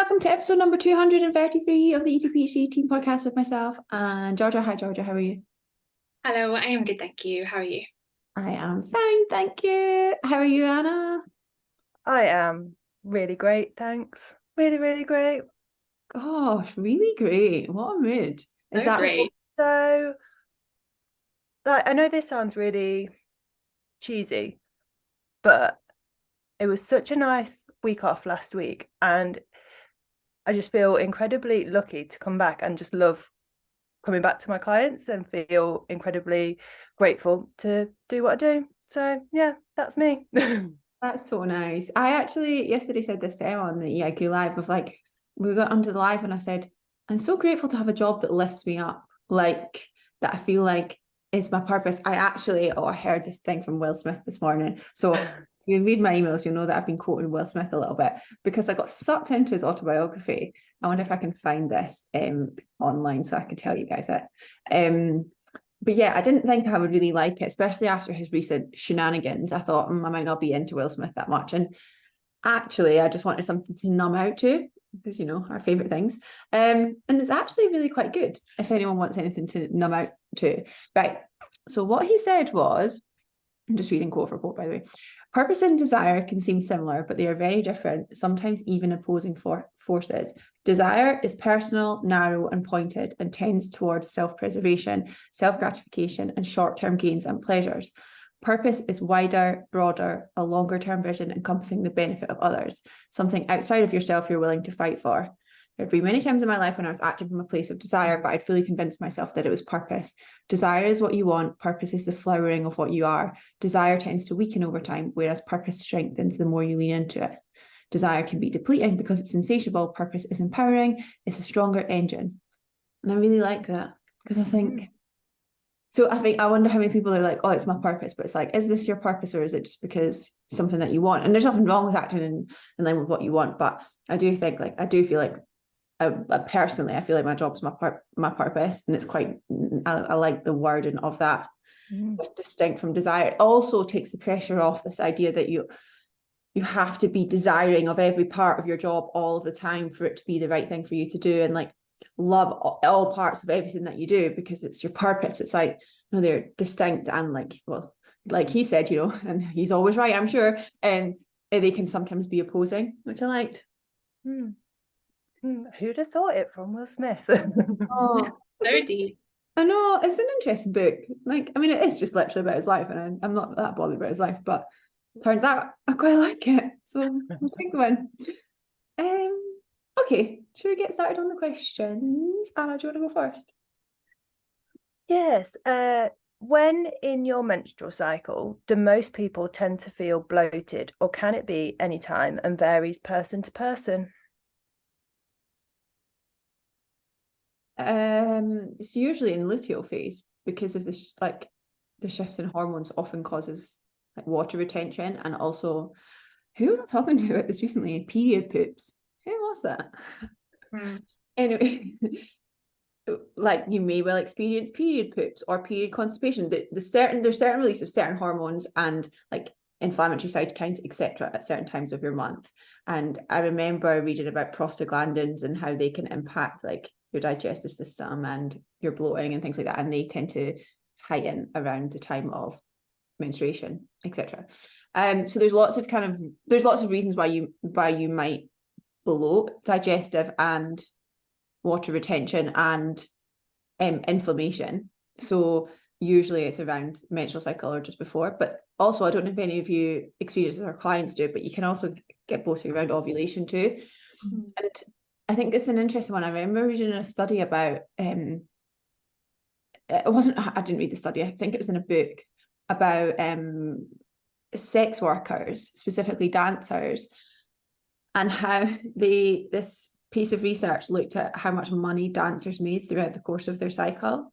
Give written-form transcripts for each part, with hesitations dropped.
welcome to episode number 233 of the ETPHD Team Podcast with myself and Georgia. Hi, Georgia. How are you? Hello, I am good, thank you. How are you? I am fine, thank you. How are you, Anna? I am really great, thanks. Really, really great. Gosh, really great. What a mood. Is that great? So, I know this sounds really cheesy, but it was such a nice week off last week, and I just feel incredibly lucky to come back and just love coming back to my clients and feel incredibly grateful to do what I do. So yeah, that's me. That's so nice. I actually yesterday said this to Emma on the EIQ Live of like, we got onto the live and I said, I'm so grateful to have a job that lifts me up, like that I feel like is my purpose. I heard this thing from Will Smith this morning. So if you read my emails, you'll know that I've been quoting Will Smith a little bit because I got sucked into his autobiography. I wonder if I can find this online so I can tell you guys it. But yeah, I didn't think I would really like it, especially after his recent shenanigans. I thought I might not be into Will Smith that much. And actually, I just wanted something to numb out to because, you know, our favourite things. And it's actually really quite good if anyone wants anything to numb out to. Right. So what he said was, I'm just reading quote for quote, by the way. Purpose and desire can seem similar, but they are very different, sometimes even opposing forces. Desire is personal, narrow, and pointed, and tends towards self-preservation, self-gratification, and short-term gains and pleasures. Purpose is wider, broader, a longer-term vision encompassing the benefit of others, something outside of yourself you're willing to fight for. There have been many times in my life when I was acting from a place of desire, but I'd fully convinced myself that it was purpose. Desire is what you want. Purpose is the flowering of what you are. Desire tends to weaken over time, whereas purpose strengthens the more you lean into it. Desire can be depleting because it's insatiable. Purpose is empowering. It's a stronger engine. And I really like that because I wonder how many people are like, oh, it's my purpose. But it's like, is this your purpose or is it just because something that you want? And there's nothing wrong with acting in line with what you want. But I do feel like personally, I feel like my job is my purpose, and it's quite. I like the wording of that, distinct from desire. It also takes the pressure off this idea that you have to be desiring of every part of your job all of the time for it to be the right thing for you to do, and like love all parts of everything that you do because it's your purpose. It's like, no, they're distinct and like he said, you know, and he's always right, I'm sure, and they can sometimes be opposing, which I liked. Who'd have thought it from Will Smith? Oh, So deep. I know, it's an interesting book. Like, I mean, it is just literally about his life, and I'm not that bothered about his life, but it turns out I quite like it. So I'll take the win. Okay, should we get started on the questions? Anna, do you want to go first? Yes. When in your menstrual cycle, do most people tend to feel bloated, or can it be any time and varies person to person? It's usually in luteal phase because of this, like the shift in hormones often causes like water retention, and also, who was I talking to about this recently? Period poops. Who was that? Anyway, like you may well experience period poops or period constipation. There's certain release of certain hormones and like inflammatory cytokines, etc., at certain times of your month. And I remember reading about prostaglandins and how they can impact like your digestive system and your bloating and things like that, and they tend to heighten around the time of menstruation, etc. So there's lots of reasons why you might bloat: digestive and water retention and inflammation. So usually it's around menstrual cycle or just before. But also, I don't know if any of you experience this or clients do, but you can also get bloating around ovulation too. And I think it's an interesting one. I remember reading a study about I didn't read the study, I think it was in a book about sex workers, specifically dancers, and how this piece of research looked at how much money dancers made throughout the course of their cycle.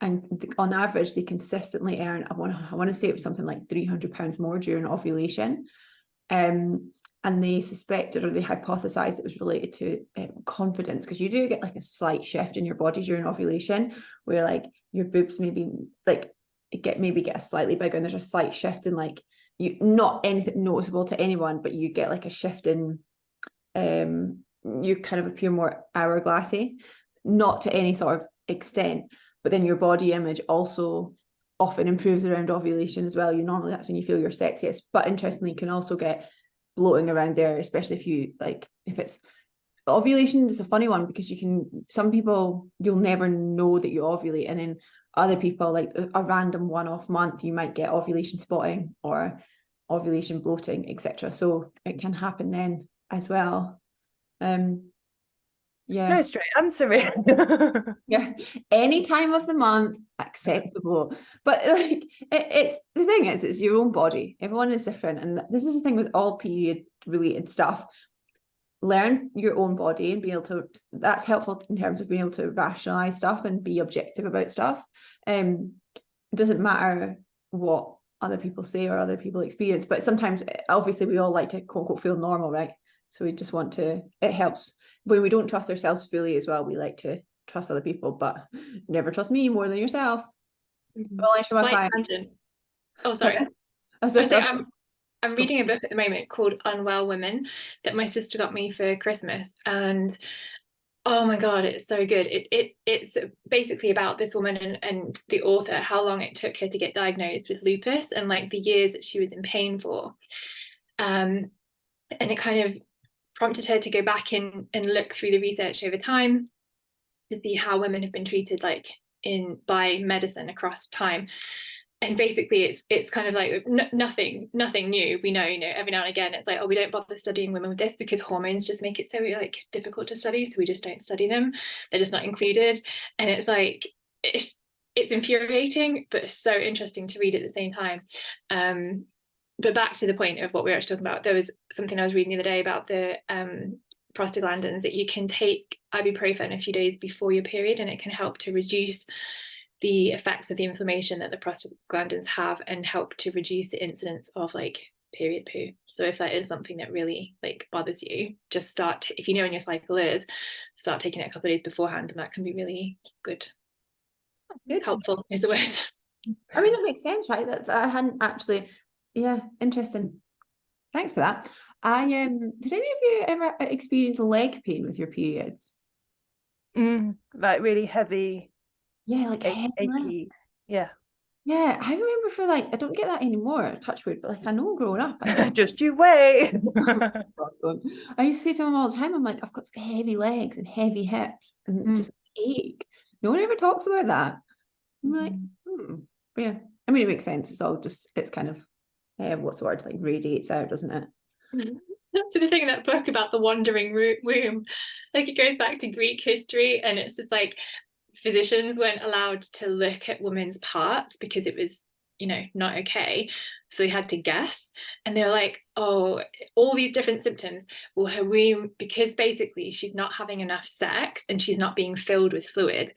And on average, they consistently earn, I want to say it was something like £300 more during ovulation. And they suspected, or they hypothesized, it was related to confidence, because you do get like a slight shift in your body during ovulation where like your boobs maybe like get a slightly bigger, and there's a slight shift in like, you, not anything noticeable to anyone, but you get like a shift in you kind of appear more hourglassy, not to any sort of extent, but then your body image also often improves around ovulation as well. Normally that's when you feel your sexiest, but interestingly you can also get bloating around there, especially if you like, if it's ovulation is a funny one, because some people, you'll never know that you ovulate, and then other people, like a random one-off month, you might get ovulation spotting or ovulation bloating, etc. So it can happen then as well. Yeah. No straight answer, really. Yeah, any time of the month acceptable, but like it's the thing is, it's your own body. Everyone is different, and this is the thing with all period related stuff. Learn your own body and be able to, that's helpful in terms of being able to rationalize stuff and be objective about stuff. It doesn't matter what other people say or other people experience, but sometimes obviously we all like to quote unquote feel normal, right? So we just want to, it helps when we don't trust ourselves fully as well. We like to trust other people, but never trust me more than yourself. Well, unless you're my client. Tangent. Oh, sorry. I'm reading a book at the moment called Unwell Women that my sister got me for Christmas, and oh my God, it's so good. It's basically about this woman and the author, how long it took her to get diagnosed with lupus and like the years that she was in pain for. And it kind of prompted her to go back and look through the research over time to see how women have been treated like by medicine across time. And basically it's kind of like nothing new. We know, every now and again it's like, oh, we don't bother studying women with this because hormones just make it so like difficult to study, so we just don't study them. They're just not included. And it's like it's infuriating, but it's so interesting to read at the same time. But back to the point of what we were actually talking about, there was something I was reading the other day about the prostaglandins, that you can take ibuprofen a few days before your period, and it can help to reduce the effects of the inflammation that the prostaglandins have and help to reduce the incidence of like period poo. So if that is something that really like bothers you, just start, if you know when your cycle is, start taking it a couple of days beforehand, and that can be really good. Helpful is the word. I mean, that makes sense, right? That I hadn't actually, yeah, interesting. Thanks for that. Did any of you ever experience leg pain with your periods? Like really heavy. Yeah, like achy. Yeah. Yeah, I remember for like, I don't get that anymore, touch wood, but like I know growing up, just you wait. I used to say to them all the time, I'm like, I've got heavy legs and heavy hips and just ache. No one ever talks about that. I'm like, But yeah, I mean, it makes sense. It's all just, it's kind of, what's the word, like radiates out, doesn't it? That's the thing in that book about the wandering womb, like it goes back to Greek history, and it's just like physicians weren't allowed to look at women's parts because it was, not okay, so they had to guess, and they're like, oh, all these different symptoms. Well, her womb, because basically she's not having enough sex and she's not being filled with fluid,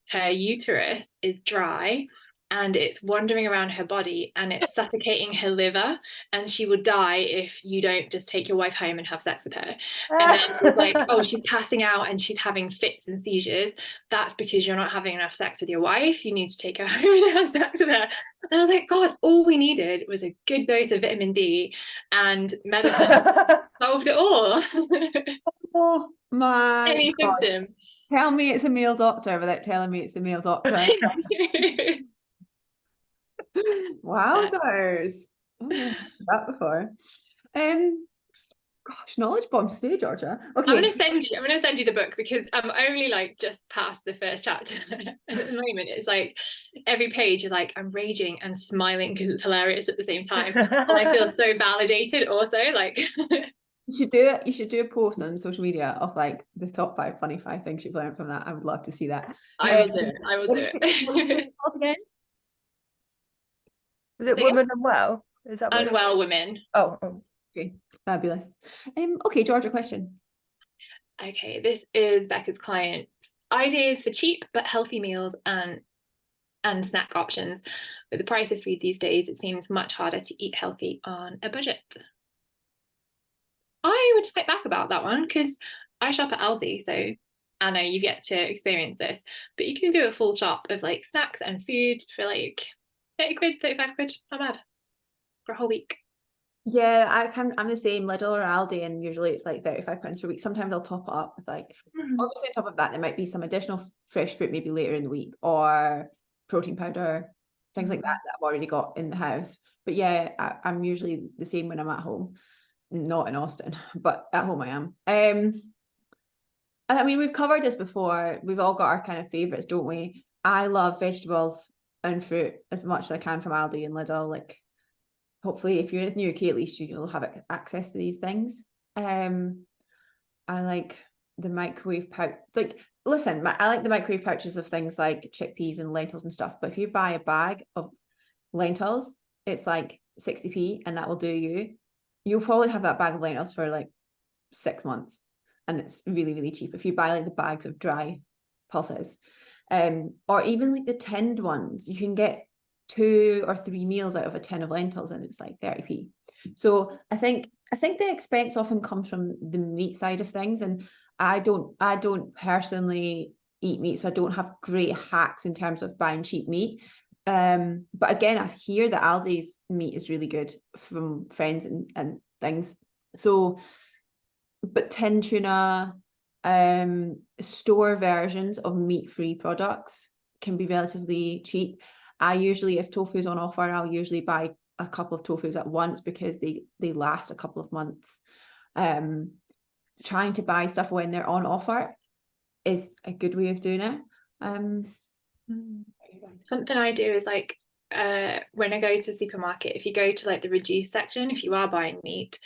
her uterus is dry and it's wandering around her body and it's suffocating her liver, and she will die if you don't just take your wife home and have sex with her. And then it's like, oh, she's passing out and she's having fits and seizures. That's because you're not having enough sex with your wife. You need to take her home and have sex with her. And I was like, God, all we needed was a good dose of vitamin D, and medicine solved it all. Oh my Any God. symptom. Tell me it's a male doctor without telling me it's a male doctor. Wowzers. Oh, yeah, that before. Gosh, knowledge bombs today, Georgia. Okay. I'm gonna send you the book because I'm only like just past the first chapter. And at the moment it's like every page is like I'm raging and smiling because it's hilarious at the same time. And I feel so validated also, like You should do it. You should do a post on social media of like the top 5 funny 5 things you've learned from that. I would love to see that. I will do it. I will do it. What is it called again? Is it Women Unwell? Is that what Unwell Women? Oh, okay, fabulous. Okay, Georgia, question. Okay, this is Becca's client. Ideas for cheap but healthy meals and snack options. With the price of food these days, it seems much harder to eat healthy on a budget. I would fight back about that one because I shop at Aldi, so I know you've yet to experience this, but you can do a full shop of like snacks and food for like 30 quid, 35 quid, not bad, for a whole week. Yeah, I'm the same, Lidl or Aldi, and usually it's like £35 per week. Sometimes I'll top it up with like, obviously on top of that, there might be some additional fresh fruit maybe later in the week, or protein powder, things like that I've already got in the house. But yeah, I'm usually the same when I'm at home, not in Austin, but at home I am. I mean, we've covered this before. We've all got our kind of favorites, don't we? I love vegetables and fruit as much as I can from Aldi and Lidl. Like, hopefully if you're in the UK, at least you'll have access to these things. I like the microwave pouch. Like, listen, I like the microwave pouches of things like chickpeas and lentils and stuff. But if you buy a bag of lentils, it's like 60p, and that will do you. You'll probably have that bag of lentils for like 6 months, and it's really, really cheap. If you buy like the bags of dry pulses, or even like the tinned ones, you can get 2 or 3 meals out of a tin of lentils, and it's like 30p. So I think the expense often comes from the meat side of things, and I don't personally eat meat, so I don't have great hacks in terms of buying cheap meat. But again, I hear that Aldi's meat is really good from friends and things. So, but tin tuna, store versions of meat-free products can be relatively cheap. I usually, if tofu's on offer, I'll usually buy a couple of tofus at once because they last a couple of months. Trying to buy stuff when they're on offer is a good way of doing it. Something I do is like, when I go to the supermarket, if you go to like the reduced section, if you are buying meat,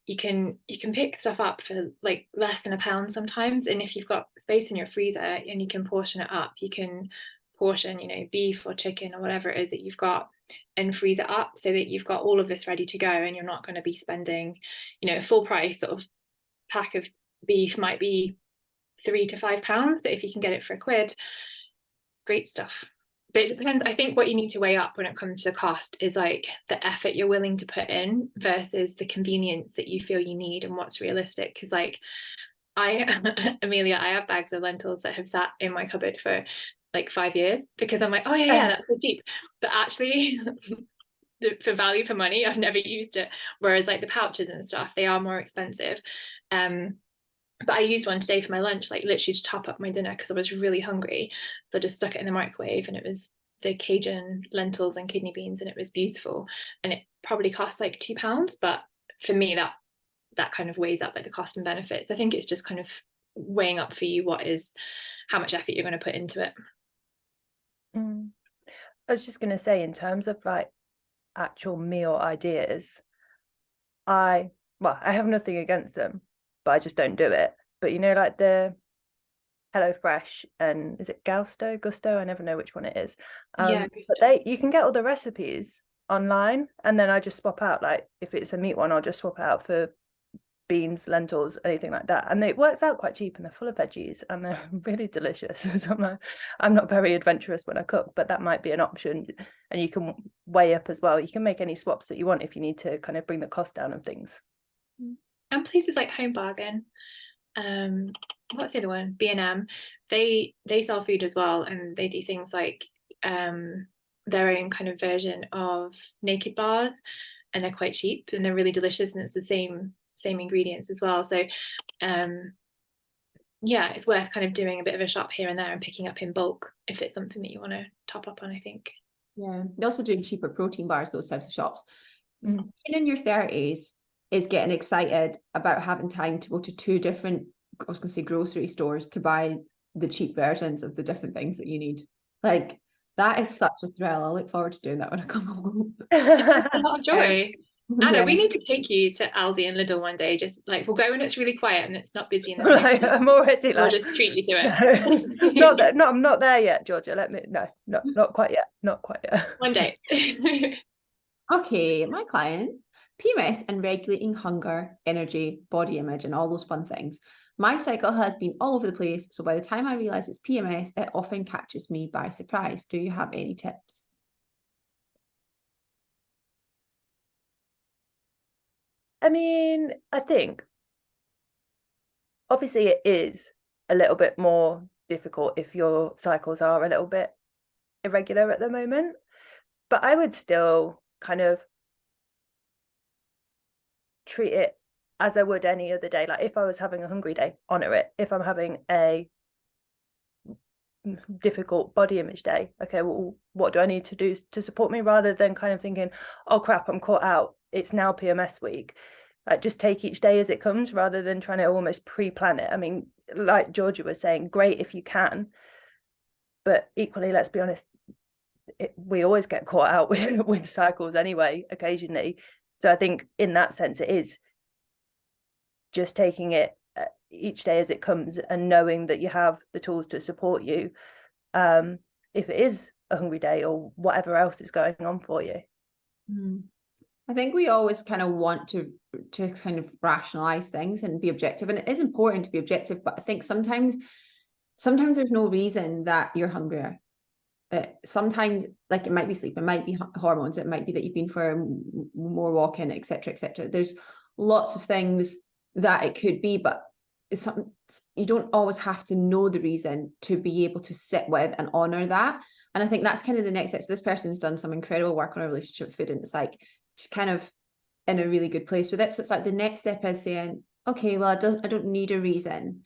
you can pick stuff up for like less than £1 sometimes. And if you've got space in your freezer and you can portion it up, you can portion, you know, beef or chicken or whatever it is that you've got, and freeze it up so that you've got all of this ready to go, and you're not going to be spending, you know, a full price sort of pack of beef might be £3 to £5, but if you can get it for £1, great stuff. But it depends. I think what you need to weigh up when it comes to cost is like the effort you're willing to put in versus the convenience that you feel you need and what's realistic. Because like Emilia, I have bags of lentils that have sat in my cupboard for like 5 years because I'm like, oh yeah, that's so cheap. But actually, for value for money, I've never used it. Whereas like the pouches and stuff, they are more expensive. But I used one today for my lunch, like literally to top up my dinner because I was really hungry. So I just stuck it in the microwave, and it was the Cajun lentils and kidney beans, and it was beautiful. And it probably cost like £2, but for me that kind of weighs up like the cost and benefits. I think it's just kind of weighing up for you how much effort you're going to put into it. I was just going to say, in terms of like actual meal ideas, I have nothing against them, but I just don't do it. But you know, like the HelloFresh and is it Gusto? I never know which one it is. Yeah, but you can get all the recipes online, and then I just swap out, like if it's a meat one, I'll just swap out for beans, lentils, anything like that, and it works out quite cheap, and they're full of veggies and they're really delicious. So I'm not very adventurous when I cook, but that might be an option. And you can weigh up as well. You can make any swaps that you want if you need to kind of bring the cost down of things. And places like Home Bargain, what's the other one, B&M, they sell food as well, and they do things like their own kind of version of naked bars, and they're quite cheap and they're really delicious, and it's the same ingredients as well. So yeah, it's worth kind of doing a bit of a shop here and there and picking up in bulk if it's something that you want to top up on, I think. Yeah, they're also doing cheaper protein bars, those types of shops. Being in your 30s is getting excited about having time to go to 2 different, I was going to say grocery stores, to buy the cheap versions of the different things that you need. Like, that is such a thrill. I look forward to doing that when I come home. A lot of joy. Anna, yeah. we need to take you to Aldi and Lidl one day. Just like, we'll go when it's really quiet and it's not busy. And like, I'm already like, we'll just treat you to it. No, I'm not there yet, Georgia. Not quite yet. Not quite yet. One day. Okay, my client, PMS and regulating hunger, energy, body image, and all those fun things. My cycle has been all over the place, so by the time I realize it's PMS, it often catches me by surprise. Do you have any tips? I mean, I think obviously it is a little bit more difficult if your cycles are a little bit irregular at the moment, but I would still kind of treat it as I would any other day. Like if I was having a hungry day, honor it. If I'm having a difficult body image day, okay, well, what do I need to do to support me, rather than kind of thinking, oh crap, I'm caught out, it's now PMS week. Like just take each day as it comes, rather than trying to almost pre-plan it. I mean, like Georgia was saying, great if you can, but equally, let's be honest, we always get caught out with cycles anyway, occasionally. So I think in that sense, it is just taking it each day as it comes, and knowing that you have the tools to support you if it is a hungry day or whatever else is going on for you. I think we always kind of want to kind of rationalize things and be objective, and it is important to be objective, but I think sometimes there's no reason that you're hungrier. Sometimes, like, it might be sleep, it might be hormones, it might be that you've been for more walking, etc., etc. There's lots of things that it could be, but you don't always have to know the reason to be able to sit with and honor that. And I think that's kind of the next step. So this person's done some incredible work on a relationship with food, and it's like she's kind of in a really good place with it. So it's like the next step is saying, okay, well, I don't need a reason.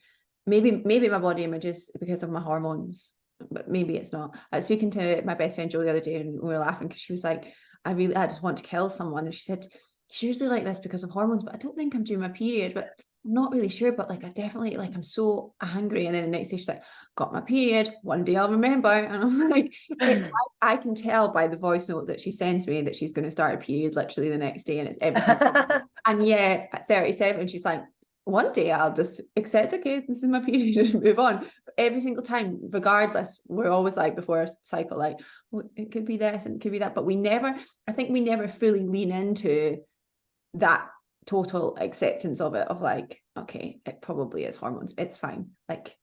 Maybe my body image is because of my hormones, but maybe it's not. I was speaking to my best friend Jo the other day, and we were laughing because she was like, I just want to kill someone. And she said, she's usually like this because of hormones, but I don't think I'm due my period, but I'm not really sure, but like I definitely, like, I'm so angry. And then the next day she's like, got my period, one day I'll remember. And I'm like, it's like, I can tell by the voice note that she sends me that she's going to start a period literally the next day, and it's everything. And yeah, at 37 she's like, one day I'll just accept, okay, this is my period, and move on. But every single time, regardless, we're always like, before a cycle, like, well, it could be this and it could be that, but I think we never fully lean into that total acceptance of it, of like, okay, it probably is hormones, it's fine. Like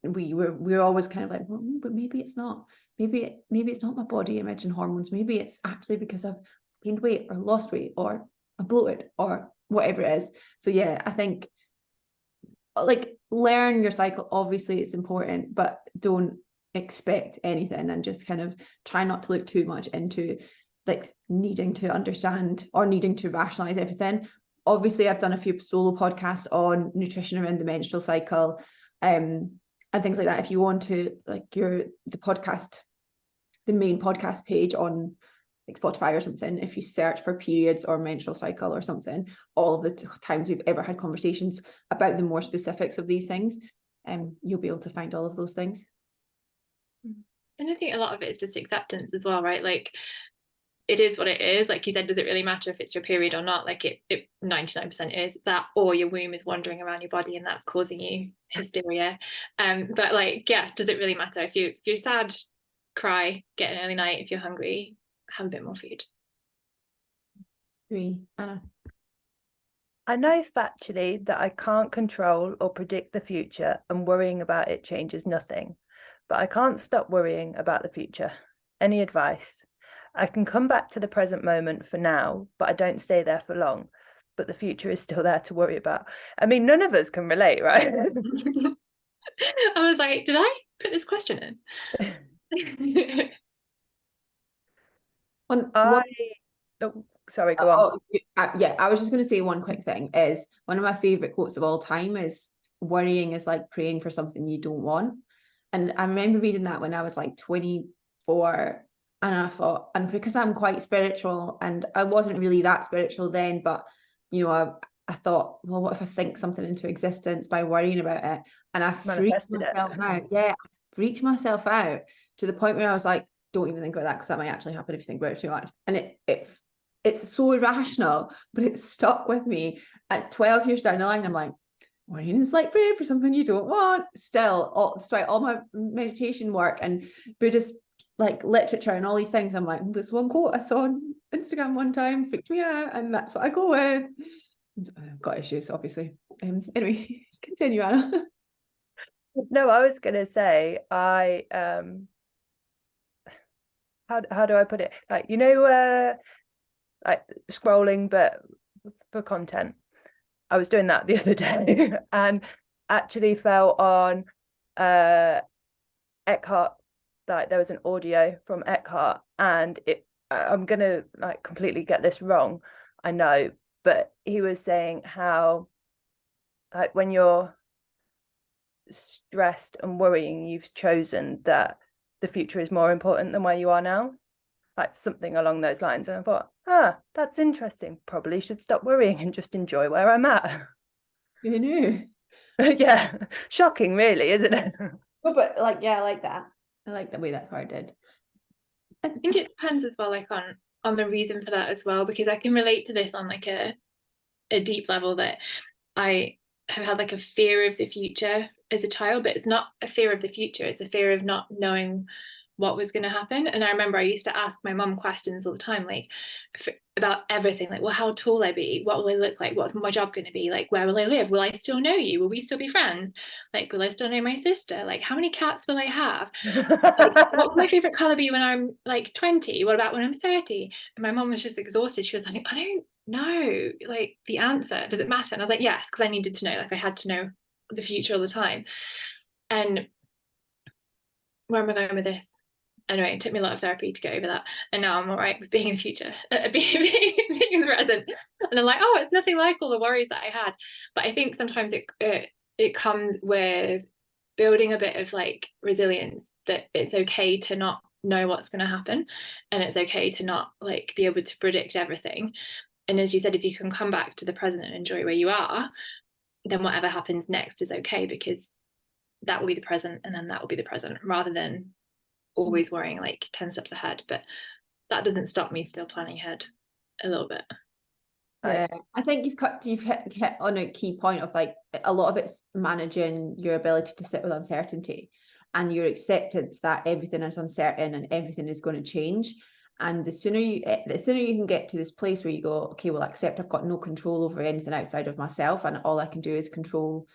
we're always kind of like, well, but maybe it's not. Maybe it's not my body image and hormones. Maybe it's actually because I've gained weight or lost weight or I'm bloated or whatever it is. So yeah, I think, like, learn your cycle. Obviously it's important, but don't expect anything, and just kind of try not to look too much into like needing to understand or needing to rationalize everything. Obviously I've done a few solo podcasts on nutrition around the menstrual cycle and things like that. If you want to, like, the main podcast page on like Spotify or something, if you search for periods or menstrual cycle or something, all of the times we've ever had conversations about the more specifics of these things, you'll be able to find all of those things. And I think a lot of it is just acceptance as well, right? Like, it is what it is. Like you said, does it really matter if it's your period or not? Like it 99% is that, or your womb is wandering around your body and that's causing you hysteria. But like, yeah, does it really matter? If you're sad, cry, get an early night. If you're hungry, have a bit more food. Anna? I know factually that I can't control or predict the future, and worrying about it changes nothing. But I can't stop worrying about the future. Any advice? I can come back to the present moment for now, but I don't stay there for long. But the future is still there to worry about. I mean, none of us can relate, right? I was like, did I put this question in? Sorry, go on. Yeah, I was just going to say one quick thing. Is one of my favorite quotes of all time is, worrying is like praying for something you don't want. And I remember reading that when I was like 24, and I thought, and because I'm quite spiritual, and I wasn't really that spiritual then, but you know, I thought, well, what if I think something into existence by worrying about it? And I freaked myself out. Yeah, I freaked myself out to the point where I was like, don't even think about that, because that might actually happen if you think about it too much. And it's so irrational, but it stuck with me. At 12 years down the line, I'm like, worrying is like praying for something you don't want. Still, despite all my meditation work and Buddhist like literature and all these things, I'm like, this one quote I saw on Instagram one time freaked me out, and that's what I go with. I've got issues, obviously. Anyway, continue, Anna. No, I was gonna say, how do I put it? Like, you know, like scrolling but for content. I was doing that the other day and actually fell on Eckhart. Like, there was an audio from Eckhart, and I'm gonna like completely get this wrong, I know, but he was saying how, like, when you're stressed and worrying, you've chosen that the future is more important than where you are now, like something along those lines. And I thought, that's interesting, probably should stop worrying and just enjoy where I'm at. Who knew? Yeah, shocking really, isn't it? Oh, but like, yeah, I like that. I like the way that's worded. I think it depends as well, like on the reason for that as well, because I can relate to this on like a deep level, that I have had like a fear of the future as a child, but it's not a fear of the future, it's a fear of not knowing what was going to happen. And I remember I used to ask my mum questions all the time, like about everything, like, well, how tall will I be, what will I look like, what's my job going to be, like, where will I live, will I still know you, will we still be friends, like, will I still know my sister, like, how many cats will I have, like, what will my favorite color be when I'm like 20, what about when I'm 30? And my mum was just exhausted. She was like, I don't know, like, the answer, does it matter? And I was like, yeah, because I needed to know, like, I had to know the future all the time. And where am I going with this? Anyway, it took me a lot of therapy to get over that, and now I'm all right with being in the future, being in the present, and I'm like, oh, it's nothing like all the worries that I had. But I think sometimes it comes with building a bit of like resilience, that it's okay to not know what's going to happen, and it's okay to not like be able to predict everything. And as you said, if you can come back to the present and enjoy where you are, then whatever happens next is okay, because that will be the present, and then that will be the present, rather than always worrying like 10 steps ahead. But that doesn't stop me still planning ahead a little bit. Yeah, I think you've hit on a key point of like a lot of it's managing your ability to sit with uncertainty and your acceptance that everything is uncertain and everything is going to change. And the sooner you can get to this place where you go, okay, well, accept I've got no control over anything outside of myself, and all I can do is control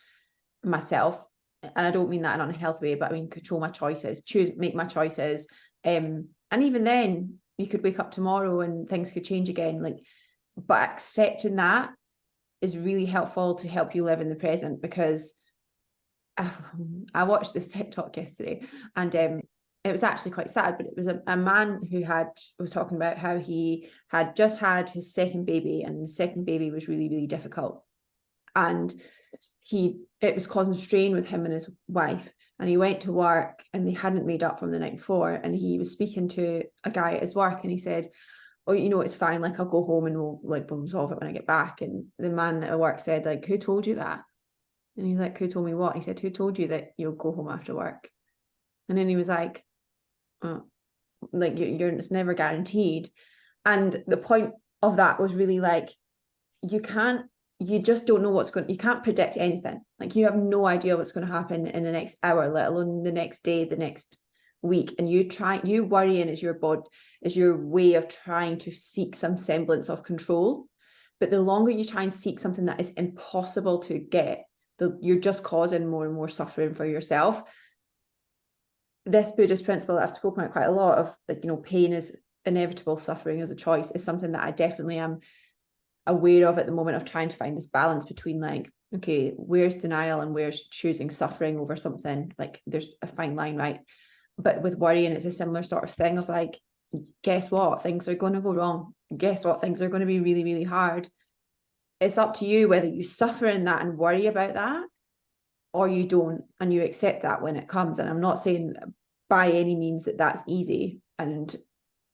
myself. And I don't mean that in an unhealthy way, but I mean control my choices, make my choices. And even then, you could wake up tomorrow and things could change again. Like, but accepting that is really helpful to help you live in the present, because I watched this TikTok yesterday, and it was actually quite sad, but it was a man who was talking about how he had just had his second baby, and the second baby was really, really difficult. And it was causing strain with him and his wife, and he went to work and they hadn't made up from the night before, and he was speaking to a guy at his work, and he said, oh, it's fine, like, I'll go home and we'll resolve it when I get back. And the man at work said, like, who told you that? And he's like, who told me what? He said, who told you that you'll go home after work? And then he was like, oh, like, it's never guaranteed. And the point of that was really like, you just don't know you can't predict anything. Like, you have no idea what's going to happen in the next hour, let alone the next day, the next week. And you worrying is your way of trying to seek some semblance of control. But the longer you try and seek something that is impossible to get, you're just causing more and more suffering for yourself. This Buddhist principle that I've spoken about quite a lot of, like, pain is inevitable, suffering is a choice, is something that I definitely am aware of at the moment, of trying to find this balance between, like, okay, where's denial and where's choosing suffering over something. Like, there's a fine line, right? But with worrying, it's a similar sort of thing of like, guess what, things are going to go wrong, guess what, things are going to be really, really hard. It's up to you whether you suffer in that and worry about that, or you don't, and you accept that when it comes. And I'm not saying by any means that that's easy, and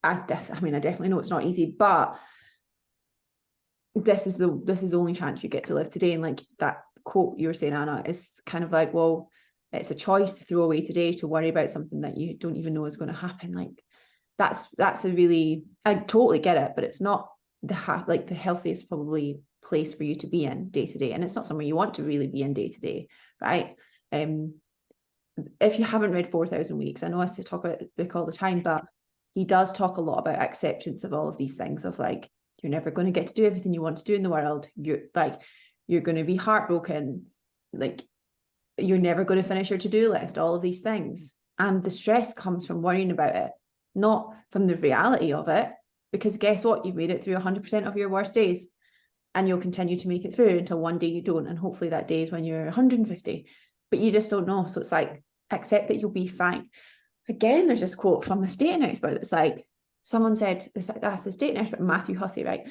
I definitely know it's not easy, but this is the only chance you get to live today. And like that quote you were saying, Anna, is kind of like, well, it's a choice to throw away today to worry about something that you don't even know is going to happen. Like, that's a really, I totally get it, but it's not the healthiest probably place for you to be in day to day, and it's not somewhere you want to really be in day to day, right? If you haven't read 4,000 Weeks, I know I used to talk about the book all the time, but he does talk a lot about acceptance of all of these things, of like, you're never going to get to do everything you want to do in the world. You're going to be heartbroken. Like, you're never going to finish your to-do list, all of these things. And the stress comes from worrying about it, not from the reality of it. Because guess what? You've made it through 100% of your worst days, and you'll continue to make it through until one day you don't. And hopefully that day is when you're 150, but you just don't know. So it's like, accept that you'll be fine. Again, there's this quote from the dating expert that's like, someone said, that's the dating expert, Matthew Hussey, right?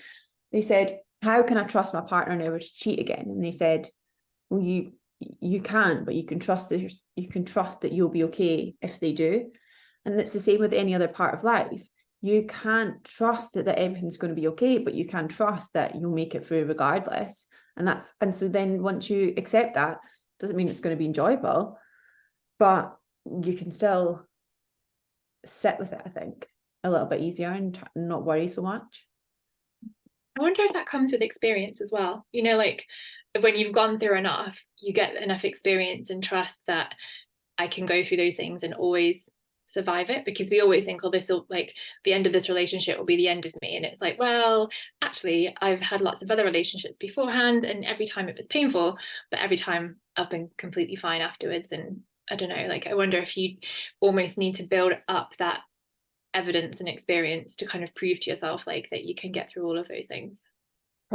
They said, how can I trust my partner never to cheat again? And they said, well, you can, but you can trust that you'll be okay if they do. And it's the same with any other part of life. You can't trust that everything's going to be okay, but you can trust that you'll make it through regardless. And so then once you accept that, doesn't mean it's going to be enjoyable, but you can still sit with it, I think, a little bit easier and not worry so much. I wonder if that comes with experience as well. You know, like when you've gone through enough, you get enough experience and trust that I can go through those things and always survive it, because we always think, oh, this will, like, the end of this relationship will be the end of me. And it's like, well, actually, I've had lots of other relationships beforehand, and every time it was painful, but every time I've been completely fine afterwards. And I don't know, like, I wonder if you almost need to build up that evidence and experience to kind of prove to yourself like that you can get through all of those things.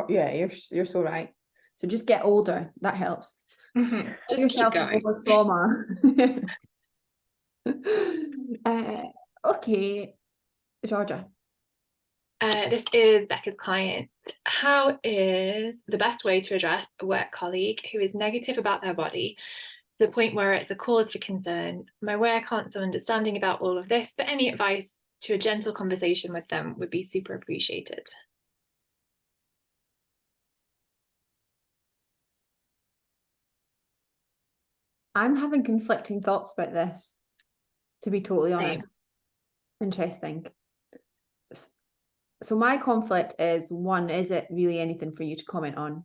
Yeah, you're so right. So just get older. That helps. Mm-hmm. Just keep going. Trauma. Okay, Georgia. This is Becca's client. How is the best way to address a work colleague who is negative about their body, to the point where it's a cause for concern? My work aren't so understanding about all of this, but any advice to a gentle conversation with them would be super appreciated. I'm having conflicting thoughts about this, to be totally honest. Same. Interesting. So my conflict is, one, is it really anything for you to comment on?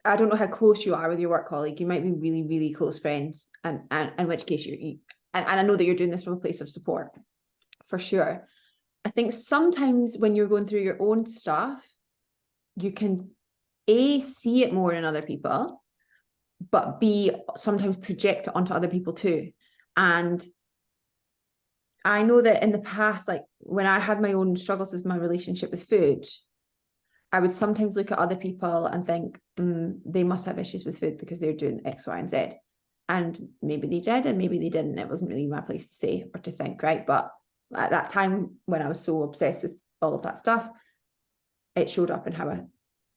I don't know how close you are with your work colleague. You might be really, really close friends, and in which case and I know that you're doing this from a place of support, for sure. I think sometimes when you're going through your own stuff, you can A, see it more in other people, but B, sometimes project it onto other people too. And I know that in the past, like when I had my own struggles with my relationship with food, I would sometimes look at other people and think, they must have issues with food because they're doing X, Y, and Z. And maybe they did, and maybe they didn't. It wasn't really my place to say or to think, right? But at that time, when I was so obsessed with all of that stuff, it showed up in how I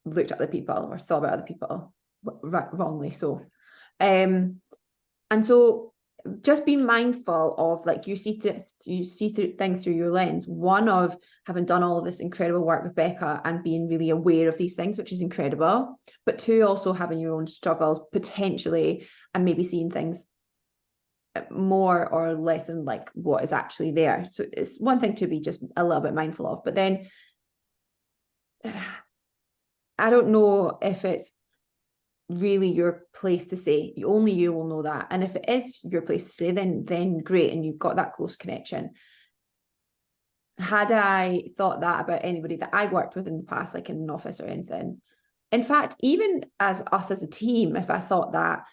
looked at other people or thought about other people, wrongly so. And so just be mindful of, like, you see through things through your lens, one, of having done all of this incredible work with Becca and being really aware of these things, which is incredible, but two, also having your own struggles potentially, and maybe seeing things more or less than like what is actually there. So it's one thing to be just a little bit mindful of, but then I don't know if it's really your place to say. Only you will know that. And if it is your place to say, then great, and you've got that close connection. Had I thought that about anybody that I worked with in the past, like in an office or anything, in fact, even as us as a team, if I thought that,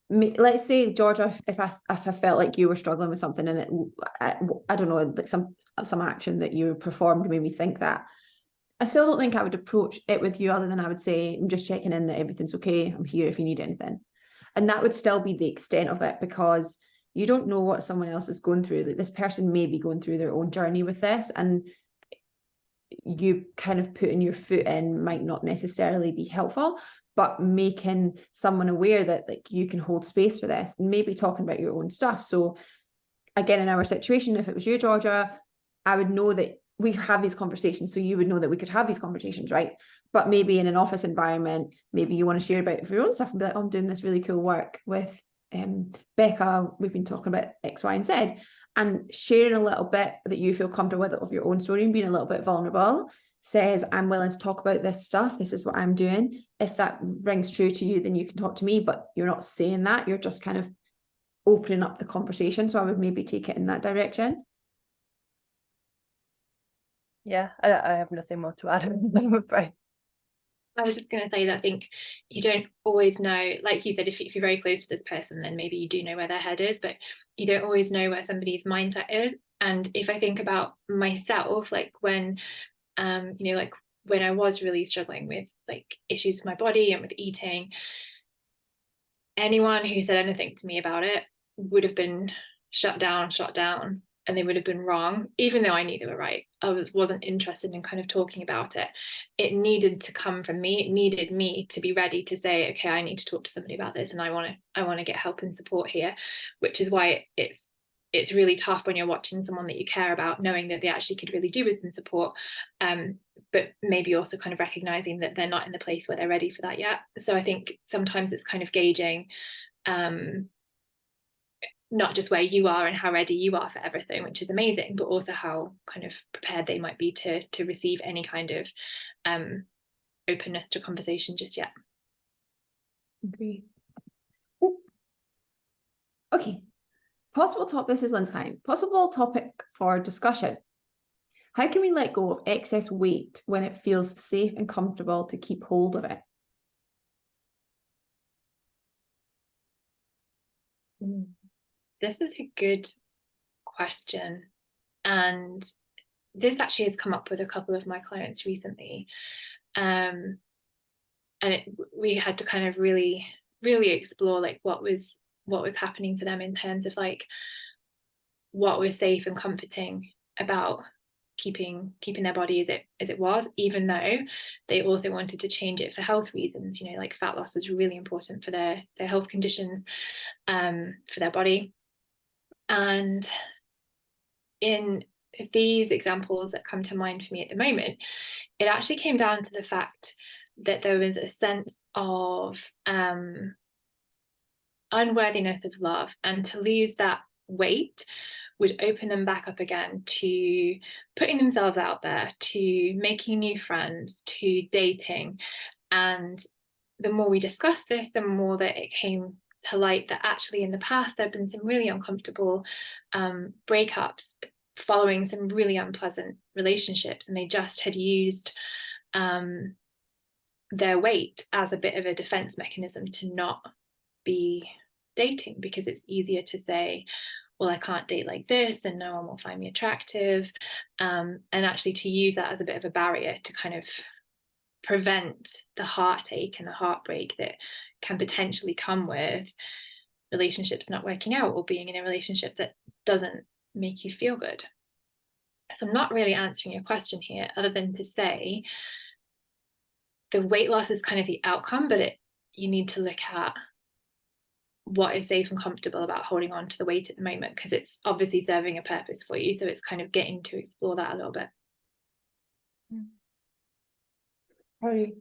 let's say, Georgia, if I felt like you were struggling with something, and I don't know, like some action that you performed made me think that, I still don't think I would approach it with you other than I would say, I'm just checking in that everything's okay. I'm here if you need anything. And that would still be the extent of it, because you don't know what someone else is going through. Like, this person may be going through their own journey with this, and you kind of putting your foot in might not necessarily be helpful, but making someone aware that, like, you can hold space for this, and maybe talking about your own stuff. So again, in our situation, if it was you, Georgia, I would know that we have these conversations, so you would know that we could have these conversations, right? But maybe in an office environment, maybe you want to share about your own stuff and be like, oh, I'm doing this really cool work with Becca, we've been talking about X, Y, and Z, and sharing a little bit that you feel comfortable with of your own story and being a little bit vulnerable says, I'm willing to talk about this stuff, this is what I'm doing. If that rings true to you, then you can talk to me, but you're not saying that, you're just kind of opening up the conversation. So I would maybe take it in that direction. Yeah, I have nothing more to add. I'm afraid. I was just going to say that I think you don't always know, like you said, if you're very close to this person, then maybe you do know where their head is, but you don't always know where somebody's mindset is. And if I think about myself, like when, like when I was really struggling with like issues with my body and with eating, anyone who said anything to me about it would have been shut down. and they would have been wrong, even though I knew they were right. I wasn't interested in kind of talking about it. It needed to come from me. It needed me to be ready to say, okay, I need to talk to somebody about this, and I want to get help and support here, which is why it's really tough when you're watching someone that you care about, knowing that they actually could really do with some support, but maybe also kind of recognizing that they're not in the place where they're ready for that yet. So I think sometimes it's kind of gauging not just where you are and how ready you are for everything, which is amazing, but also how kind of prepared they might be to receive any kind of openness to conversation just yet. Agree. Ooh. Okay. Possible topic. This is Lynn's time. Possible topic for discussion. How can we let go of excess weight when it feels safe and comfortable to keep hold of it? This is a good question. And this actually has come up with a couple of my clients recently. And we had to kind of really, really explore like what was happening for them in terms of like what was safe and comforting about keeping their body as it was, even though they also wanted to change it for health reasons. You know, like fat loss was really important for their health conditions, for their body. And in these examples that come to mind for me at the moment, it actually came down to the fact that there was a sense of unworthiness of love, and to lose that weight would open them back up again to putting themselves out there, to making new friends, to dating. And the more we discussed this, the more that it came to light that actually in the past there have been some really uncomfortable breakups following some really unpleasant relationships, and they just had used their weight as a bit of a defense mechanism to not be dating, because it's easier to say, well, I can't date like this and no one will find me attractive, and actually to use that as a bit of a barrier to kind of prevent the heartache and the heartbreak that can potentially come with relationships not working out, or being in a relationship that doesn't make you feel good. So I'm not really answering your question here, other than to say the weight loss is kind of the outcome, but you need to look at what is safe and comfortable about holding on to the weight at the moment, because it's obviously serving a purpose for you. So it's kind of getting to explore that a little bit. Sorry.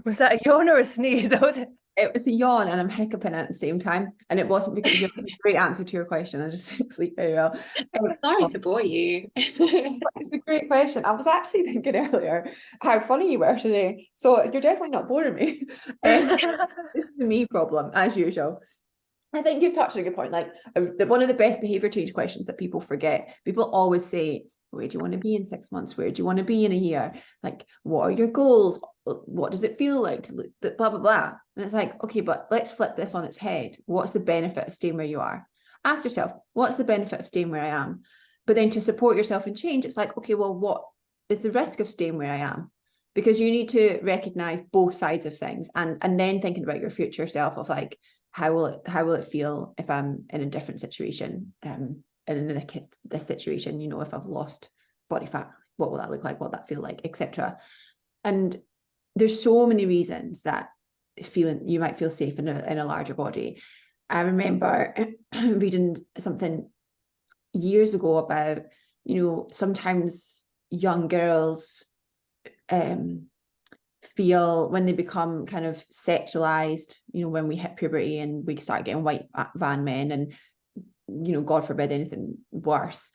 Was that a yawn or a sneeze? It was a yawn and I'm hiccuping at the same time. And it wasn't because you have a great answer to your question. I just didn't sleep very well. Sorry to bore you. It's a great question. I was actually thinking earlier how funny you were today. So you're definitely not boring me. This is the me problem, as usual. I think you've touched on a good point. Like one of the best behavior change questions that people forget. People always say, where do you want to be in 6 months? Where do you want to be in a year? Like, what are your goals? What does it feel like to look, blah, blah, blah. And it's like, okay, but let's flip this on its head. What's the benefit of staying where you are? Ask yourself, what's the benefit of staying where I am? But then to support yourself in change, it's like, okay, well, what is the risk of staying where I am? Because you need to recognize both sides of things, and then thinking about your future self of like, how will it feel if I'm in a different situation? And in this situation, you know, if I've lost body fat, what will that look like? What will that feel like, etc. And there's so many reasons that you might feel safe in a larger body. I remember reading something years ago about, you know, sometimes young girls feel when they become kind of sexualized, you know, when we hit puberty and we start getting white van men and, you know, God forbid anything worse,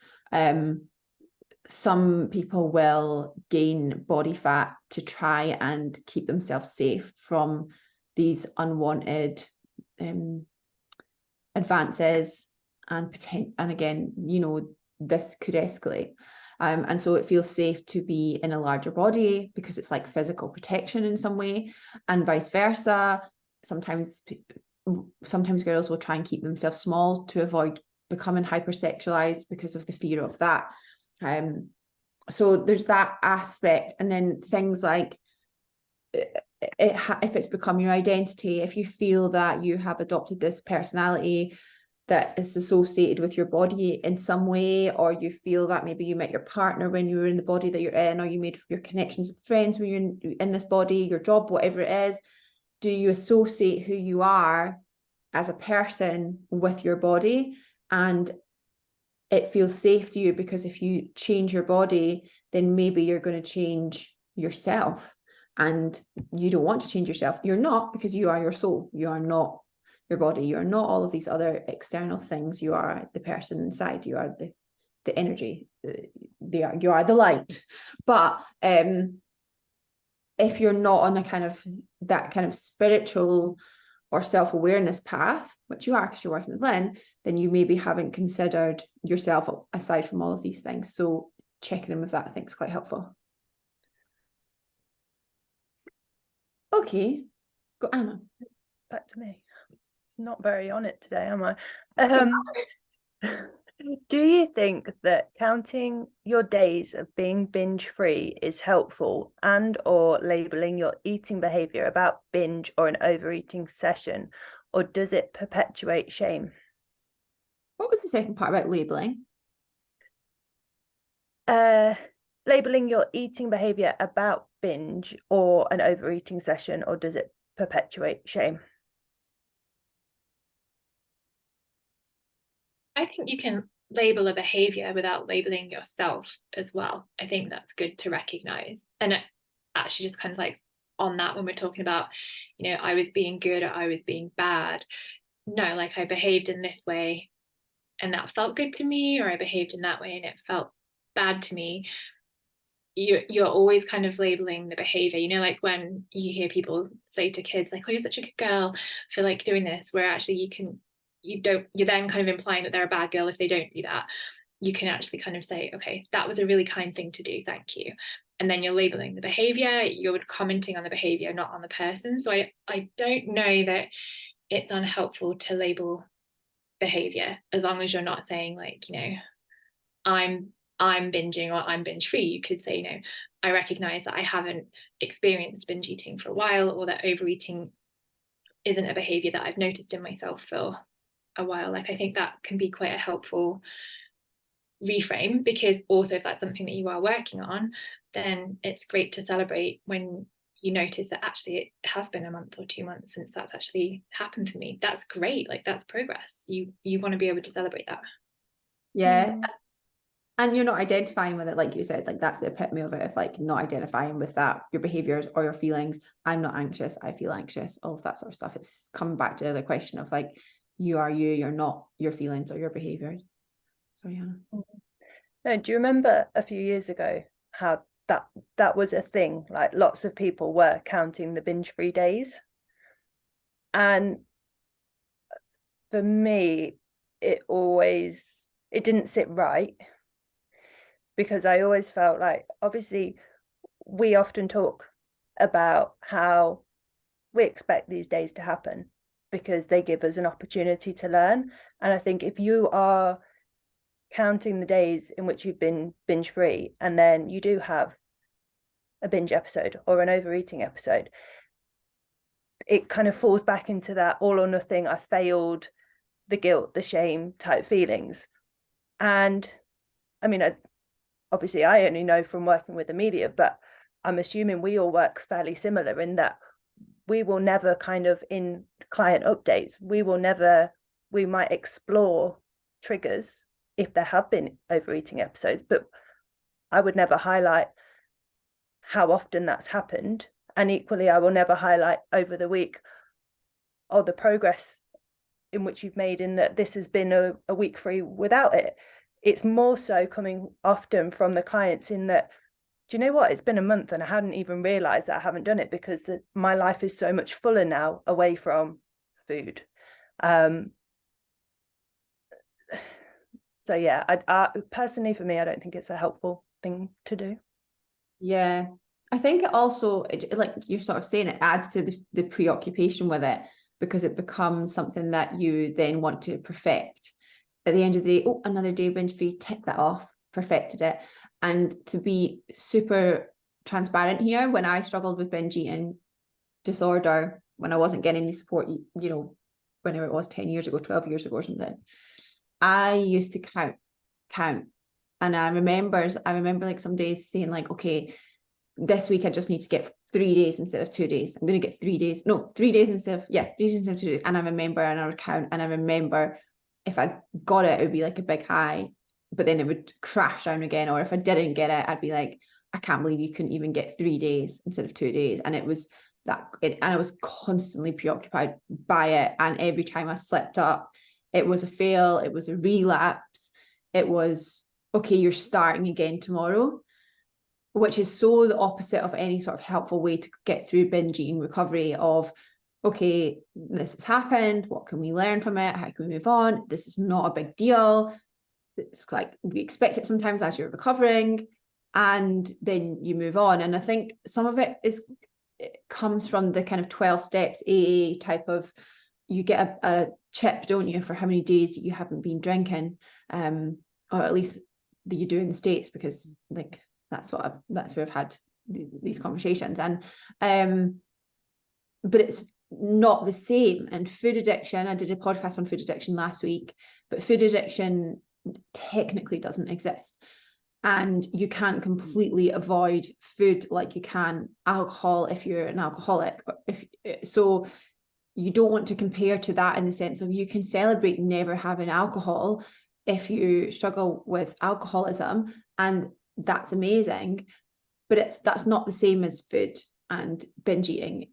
some people will gain body fat to try and keep themselves safe from these unwanted advances, and again, you know, this could escalate. And so it feels safe to be in a larger body because it's like physical protection in some way, and vice versa. Sometimes girls will try and keep themselves small to avoid becoming hypersexualized because of the fear of that. So there's that aspect. And then things like if it's become your identity, if you feel that you have adopted this personality that is associated with your body in some way, or you feel that maybe you met your partner when you were in the body that you're in, or you made your connections with friends when you're in this body, your job, whatever it is, do you associate who you are as a person with your body? And it feels safe to you, because if you change your body, then maybe you're going to change yourself, and you don't want to change yourself. You're not, because you are your soul. You are not your body. You are not all of these other external things. You are the person inside. You are the energy. You are the light. But if you're not on a kind of that kind of spiritual or self-awareness path, which you are because you're working with Lynn, then you maybe haven't considered yourself aside from all of these things. So checking in with that, I think, is quite helpful. Okay, go Anna. Back to me. It's not very on it today, am I? Do you think that counting your days of being binge free is helpful, and or labeling your eating behavior about binge or an overeating session, or does it perpetuate shame? What was the second part about labeling? Labeling your eating behavior about binge or an overeating session, or does it perpetuate shame? I think you can label a behavior without labeling yourself as well. I think that's good to recognize. And it actually just kind of like on that, when we're talking about, I was being good or I was being bad. No, like I behaved in this way and that felt good to me, or I behaved in that way and it felt bad to me. You're always kind of labeling the behavior, like when you hear people say to kids like, oh, you're such a good girl for like doing this, where actually you're then kind of implying that they're a bad girl if they don't do that. You can actually kind of say, okay, that was a really kind thing to do, thank you. And then you're labeling the behavior, you're commenting on the behavior, not on the person. So I don't know that it's unhelpful to label behavior, as long as you're not saying like, I'm binging or I'm binge free. You could say, I recognize that I haven't experienced binge eating for a while, or that overeating isn't a behavior that I've noticed in myself for a while. Like I think that can be quite a helpful reframe, because also if that's something that you are working on, then it's great to celebrate when you notice that actually it has been a month or 2 months since that's actually happened for me. That's great. Like that's progress. You want to be able to celebrate that. Yeah. And you're not identifying with it, like you said, like that's the epitome of it, of like not identifying with that, your behaviors or your feelings. I'm not anxious, I feel anxious, all of that sort of stuff. It's coming back to the question of like, you are you're not your feelings or your behaviors. Sorry, Hannah. No, do you remember a few years ago how that was a thing? Like lots of people were counting the binge-free days. And for me, it didn't sit right, because I always felt like, obviously, we often talk about how we expect these days to happen because they give us an opportunity to learn. And I think if you are counting the days in which you've been binge free, and then you do have a binge episode or an overeating episode, it kind of falls back into that all or nothing, I failed, the guilt, the shame type feelings. And I mean, obviously I only know from working with Emilia, but I'm assuming we all work fairly similar in that we will never kind of, in client updates, we might explore triggers if there have been overeating episodes, but I would never highlight how often that's happened. And equally, I will never highlight over the week, oh, the progress in which you've made in that this has been a week free without it. It's more so coming often from the clients in that, do you know what, it's been a month and I hadn't even realized that I haven't done it, because my life is so much fuller now away from food. So yeah, I personally, for me, I don't think it's a helpful thing to do. Yeah, I think it also, like you're sort of saying, it adds to the preoccupation with it, because it becomes something that you then want to perfect. At the end of the day, oh, another day binge free, tick that off, perfected it. And to be super transparent here, when I struggled with binge eating disorder, when I wasn't getting any support, whenever it was, 10 years ago, 12 years ago or something, I used to count. And I remember like some days saying like, okay, this week I just need to get 3 days instead of 2 days. I'm going to get 3 days. No, 3 days instead of 3 days instead of 2 days. And I remember, and I would count, and I remember if I got it, it would be like a big high, but then it would crash down again. Or if I didn't get it, I'd be like, I can't believe you couldn't even get 3 days instead of 2 days. And it was and I was constantly preoccupied by it. And every time I slipped up, it was a fail, it was a relapse, it was, okay, you're starting again tomorrow, which is so the opposite of any sort of helpful way to get through binge eating recovery of, okay, this has happened, what can we learn from it, how can we move on, this is not a big deal, it's like we expect it sometimes as you're recovering, and then you move on. And I think some of it comes from the kind of 12 steps AA type of, you get a chip, don't you, for how many days you haven't been drinking, or at least that you do in the States, because like that's where I've had these conversations. And but it's not the same. And food addiction, I did a podcast on food addiction last week, but food addiction technically doesn't exist. And you can't completely avoid food like you can alcohol if you're an alcoholic. So you don't want to compare to that in the sense of, you can celebrate never having alcohol if you struggle with alcoholism, and that's amazing, but that's not the same as food and binge eating.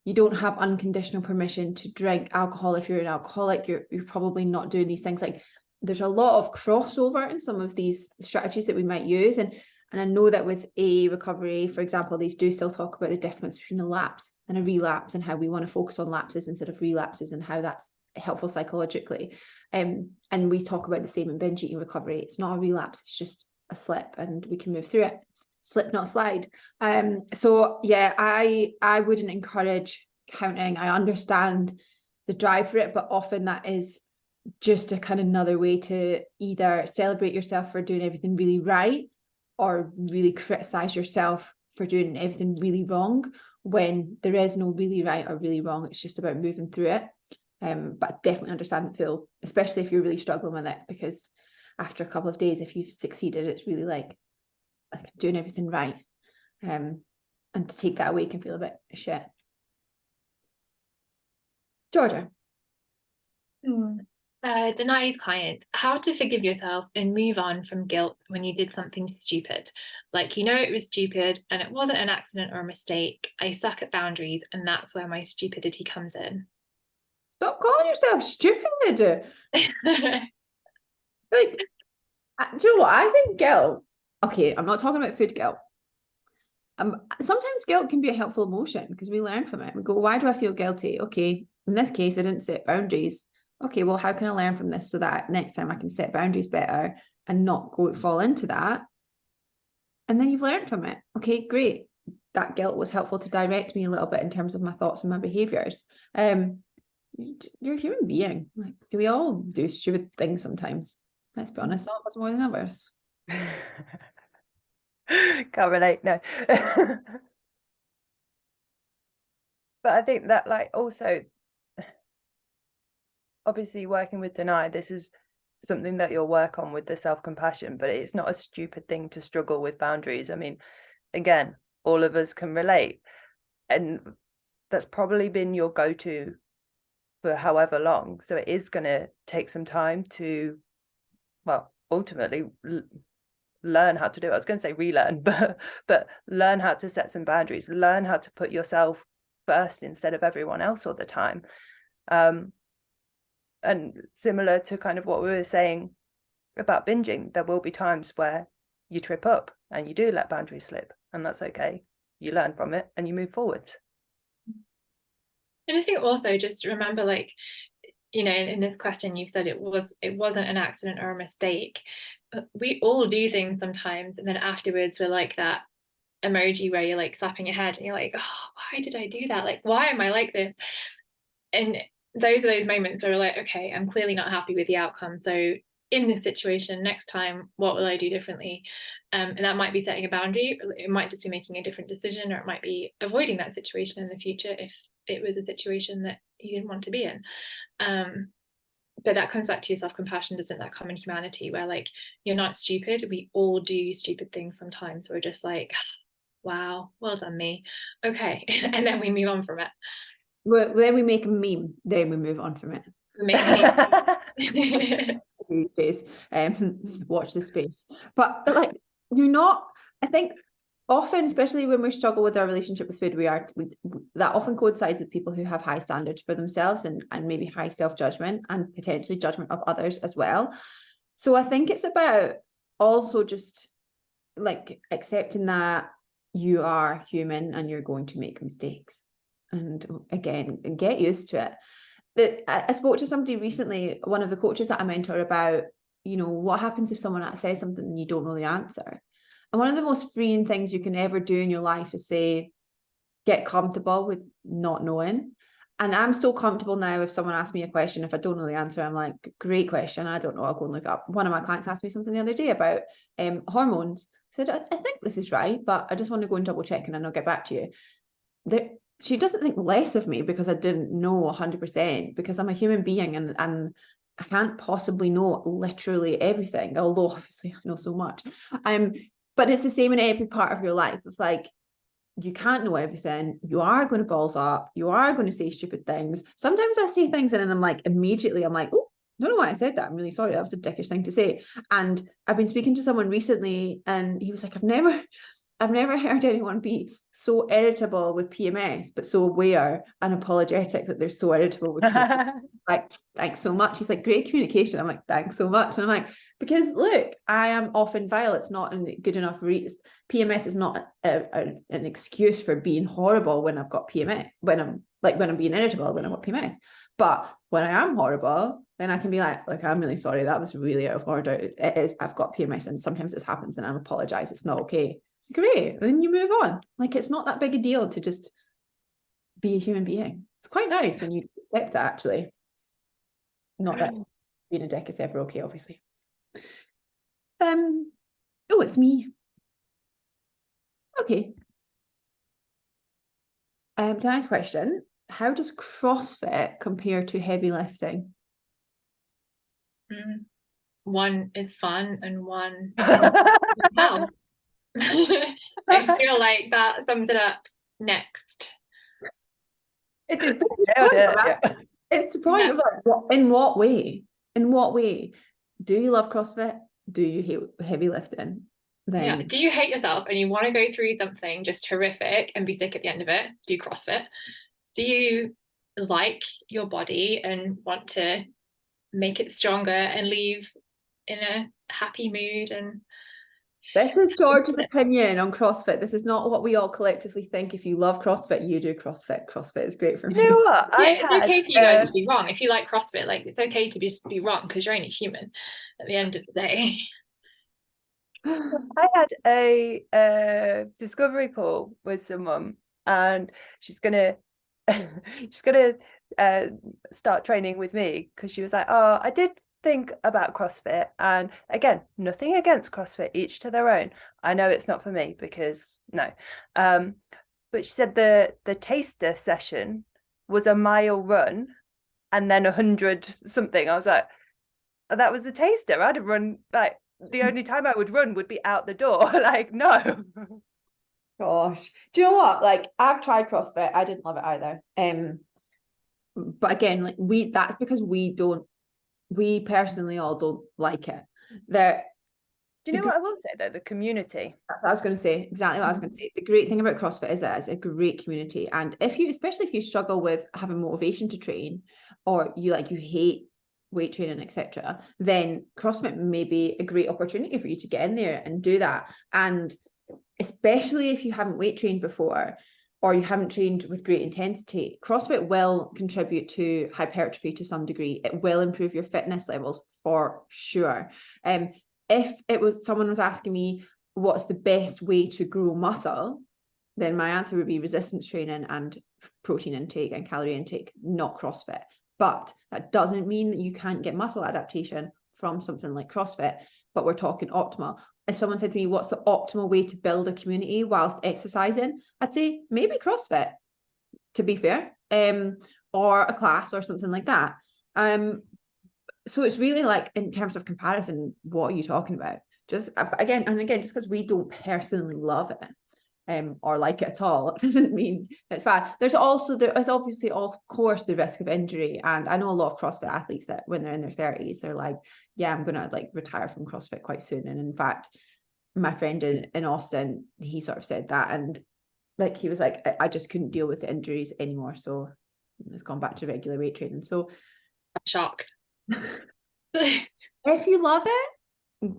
You don't have unconditional permission to drink alcohol if you're an alcoholic. You're probably not doing these things. Like, there's a lot of crossover in some of these strategies that we might use. And I know that with AA recovery, for example, they do still talk about the difference between a lapse and a relapse, and how we want to focus on lapses instead of relapses, and how that's helpful psychologically. And we talk about the same in binge eating recovery. It's not a relapse, it's just a slip, and we can move through it. Slip, not slide. So yeah, I wouldn't encourage counting. I understand the drive for it, but often that is just a kind of another way to either celebrate yourself for doing everything really right, or really criticize yourself for doing everything really wrong, when there is no really right or really wrong. It's just about moving through it. But I definitely understand the pull, especially if you're really struggling with it, because after a couple of days, if you've succeeded, it's really like I'm doing everything right. And to take that away can feel a bit shit. Georgia. Denai's client, how to forgive yourself and move on from guilt when you did something stupid. Like, you know, it was stupid and it wasn't an accident or a mistake. I suck at boundaries, and that's where my stupidity comes in. Stop calling yourself stupid. Like, do you know what? I think guilt, okay, I'm not talking about food guilt. Sometimes guilt can be a helpful emotion because we learn from it. We go, why do I feel guilty? Okay, in this case, I didn't set boundaries. Okay, well, how can I learn from this so that next time I can set boundaries better and not fall into that? And then you've learned from it. Okay, great. That guilt was helpful to direct me a little bit in terms of my thoughts and my behaviours. You're a human being. Like, we all do stupid things sometimes. Let's be honest, some of us more than others. Can't relate, no. But I think that, like, also, obviously working with Denai, this is something that you'll work on with the self-compassion, but it's not a stupid thing to struggle with boundaries. I mean, again, all of us can relate, and that's probably been your go-to for however long. So it is going to take some time to, well, ultimately learn how to do it. I was going to say relearn, but learn how to set some boundaries, learn how to put yourself first instead of everyone else all the time. And similar to kind of what we were saying about binging, there will be times where you trip up and you do let boundaries slip, and that's okay. You learn from it and you move forward. And I think also just remember, like, you know, in this question you said it wasn't an accident or a mistake. We all do things sometimes, and then afterwards we're like that emoji where you're like slapping your head and you're like, oh, why did I do that? Like, why am I like this? And those are those moments where we're like, okay, I'm clearly not happy with the outcome. So in this situation, next time, what will I do differently? And that might be setting a boundary. It might just be making a different decision, or it might be avoiding that situation in the future if it was a situation that he didn't want to be in. But that comes back to your self-compassion, doesn't that common humanity where like, you're not stupid. We all do stupid things sometimes. We're just like, wow, well done me. Okay. And then we move on from it. Well, then we make a meme, then we move on from it. We make a meme. These days, watch the space. But like, you're not, I think often, especially when we struggle with our relationship with food, that often coincides with people who have high standards for themselves and maybe high self-judgment and potentially judgment of others as well. So I think it's about also just like accepting that you are human and you're going to make mistakes. And again, get used to it. I spoke to somebody recently, one of the coaches that I mentor, about, you know, what happens if someone says something and you don't know the answer. And one of the most freeing things you can ever do in your life is say, get comfortable with not knowing. And I'm so comfortable now, if someone asks me a question, if I don't know the answer, I'm like, great question, I don't know, I'll go and look up. One of my clients asked me something the other day about hormones. I said, I think this is right, but I just want to go and double check and then I'll get back to you. She doesn't think less of me because I didn't know 100%, because I'm a human being and I can't possibly know literally everything, although obviously I know so much. But it's the same in every part of your life. It's like, you can't know everything. You are going to balls up. You are going to say stupid things. Sometimes I say things and then I'm like, immediately I'm like, oh, I don't know why I said that. I'm really sorry. That was a dickish thing to say. And I've been speaking to someone recently and he was like, I've never heard anyone be so irritable with PMS, but so aware and apologetic that they're so irritable with PMS. Like, thanks so much. He's like, great communication. I'm like, thanks so much. And I'm like, because look, I am often vile. It's not a good enough reason. PMS is not an excuse for being horrible when I've got PMS, when I'm being irritable, when I've got PMS. But when I am horrible, then I can be like, I'm really sorry. That was really out of order. It is, I've got PMS and sometimes this happens and I apologize. It's not okay. Great. Then you move on. Like, it's not that big a deal to just be a human being. It's quite nice when you just accept it, actually. Not that being a dick is ever okay, obviously. Oh, it's me. Okay. Nice question. How does CrossFit compare to heavy lifting? One is fun and one is hell. I feel like that sums it up. Next. It is. It's the point of like, in what way? In what way? Do you love CrossFit? Do you hate heavy lifting? Then yeah. Do you hate yourself and you want to go through something just horrific and be sick at the end of it? Do CrossFit. Do you like your body and want to make it stronger and leave in a happy mood? And this is George's opinion on CrossFit. This is not what we all collectively think. If you love CrossFit, you do CrossFit. CrossFit is great for me. You know what? It's okay for you guys to be wrong. If you like CrossFit, like, it's okay to just be wrong because you're only human at the end of the day. I had a discovery call with someone and she's gonna start training with me because she was like, oh, I did think about CrossFit, and again, nothing against CrossFit, each to their own. I know it's not for me because no, but she said the taster session was a mile run and then 100 something. I was like, that was a taster. I'd have run, like, the only time I would run would be out the door. Like, no. Gosh, do you know what? Like, I've tried CrossFit. I didn't love it either. But again, like, that's because we personally all don't like it. Do you know what I will say though? The community. That's what I was going to say. Exactly what I was going to say. The great thing about CrossFit is that it's a great community. And especially if you struggle with having motivation to train, or you hate weight training, etc., then CrossFit may be a great opportunity for you to get in there and do that. And especially if you haven't weight trained before, or you haven't trained with great intensity, CrossFit will contribute to hypertrophy to some degree. It will improve your fitness levels for sure. If someone was asking me what's the best way to grow muscle, then my answer would be resistance training and protein intake and calorie intake, not CrossFit. But that doesn't mean that you can't get muscle adaptation from something like CrossFit, but we're talking optimal. If someone said to me, what's the optimal way to build a community whilst exercising? I'd say maybe CrossFit, to be fair. or a class or something like that. So it's really like, in terms of comparison, what are you talking about? Just again, just because we don't personally love it, or like it at all, it doesn't mean it's bad. There's obviously, of course, the risk of injury. And I know a lot of CrossFit athletes that when they're in their 30s, they're like, yeah, I'm gonna like retire from CrossFit quite soon. And in fact, my friend in Austin, he sort of said that, and like he was like, I just couldn't deal with the injuries anymore, so it's gone back to regular weight training. So I'm shocked. If you love it,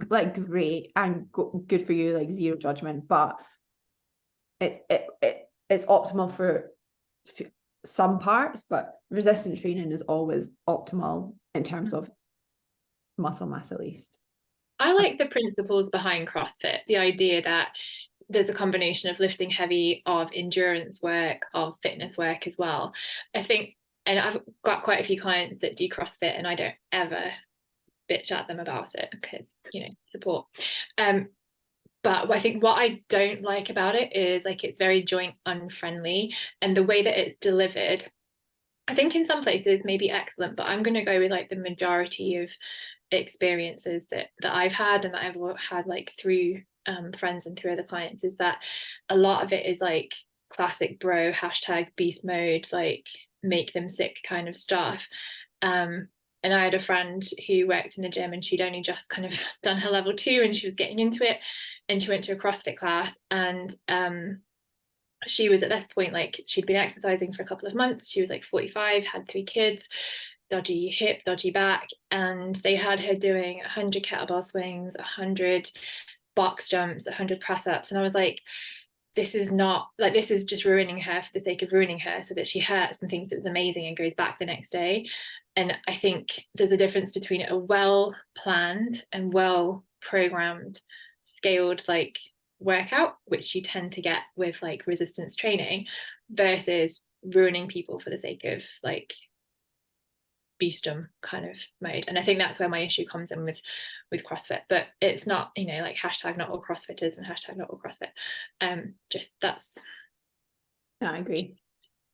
like, great, and good for you, like, zero judgment, but it's optimal for some parts, but resistance training is always optimal in terms of muscle mass, at least. I like the principles behind CrossFit, the idea that there's a combination of lifting heavy, of endurance work, of fitness work as well. I think, and I've got quite a few clients that do CrossFit, and I don't ever bitch at them about it because, you know, support. But I think what I don't like about it is like it's very joint unfriendly, and the way that it's delivered, I think in some places maybe excellent, but I'm going to go with like the majority of experiences that I've had and that I've had like through friends and through other clients, is that a lot of it is like classic bro #beast mode, like make them sick kind of stuff. And I had a friend who worked in a gym, and she'd only just kind of done her level 2 and she was getting into it, and she went to a CrossFit class, and she was at this point, like, she'd been exercising for a couple of months. She was like 45, had 3 kids, dodgy hip, dodgy back, and they had her doing 100 kettlebell swings, 100 box jumps, 100 press ups, and I was like, this is not like, this is just ruining her for the sake of ruining her, so that she hurts and thinks it's amazing and goes back the next day. And I think there's a difference between a well planned and well programmed, scaled like workout, which you tend to get with like resistance training, versus ruining people for the sake of like beastum kind of mode. And I think that's where my issue comes in with CrossFit. But it's not, you know, like #not all CrossFitters and #not all CrossFit. Just that's, no, I agree.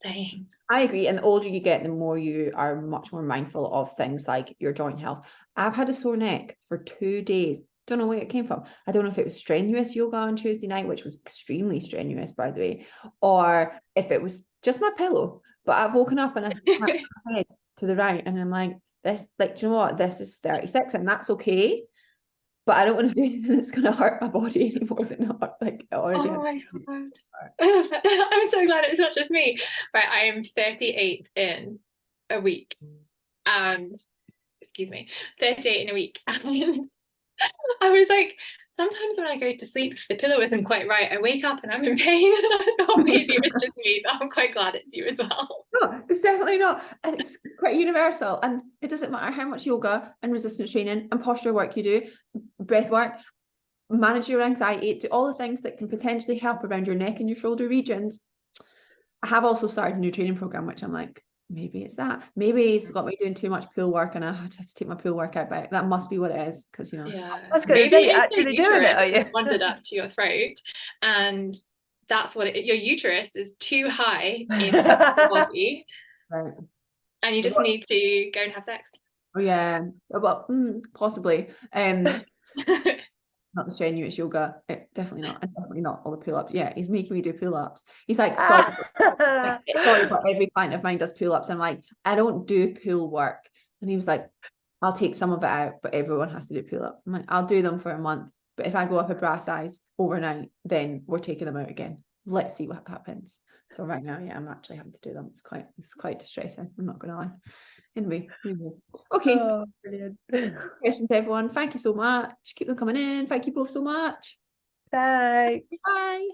Saying. I agree. And the older you get, the more you are much more mindful of things like your joint health. I've had a sore neck for 2 days. Don't know where it came from. I don't know if it was strenuous yoga on Tuesday night, which was extremely strenuous, by the way, or if it was just my pillow. But I've woken up and I've my head to the right, and I'm like, this, like, do you know what? This is 36, and that's okay. But I don't want to do anything that's going to hurt my body any more than like already. Oh my god! I'm so glad it's not just me. Right, I am 38 in a week, and excuse me, 38 in a week, and I was like, sometimes when I go to sleep, if the pillow isn't quite right, I wake up and I'm in pain. And I thought maybe it was just me, but I'm quite glad it's you as well. No, it's definitely not. And it's quite universal. And it doesn't matter how much yoga and resistance training and posture work you do, breath work, manage your anxiety, do all the things that can potentially help around your neck and your shoulder regions. I have also started a new training program, which I'm like, maybe it's that. Maybe it's got me doing too much pool work, and I had to take my pool workout back. That must be what it is, because, you know. Yeah, that's good. You're actually doing it, are you? Wandered up to your throat, and that's what your uterus is too high in the body, Right. And you just need to go and have sex. Oh yeah, well, possibly. Not the strenuous yoga, definitely not, and definitely not all the pull-ups. Yeah, he's making me do pull-ups. He's like, sorry, but every client of mine does pull-ups. I'm like, I don't do pull work. And he was like, I'll take some of it out, but everyone has to do pull-ups. I'm like, I'll do them for a month, but if I go up a bra size overnight, then we're taking them out again. Let's see what happens. So right now, yeah, I'm actually having to do them. It's quite distressing, I'm not gonna lie. Anyway, okay. Oh, brilliant. Questions, everyone. Thank you so much. Keep them coming in. Thank you both so much. Bye. Bye.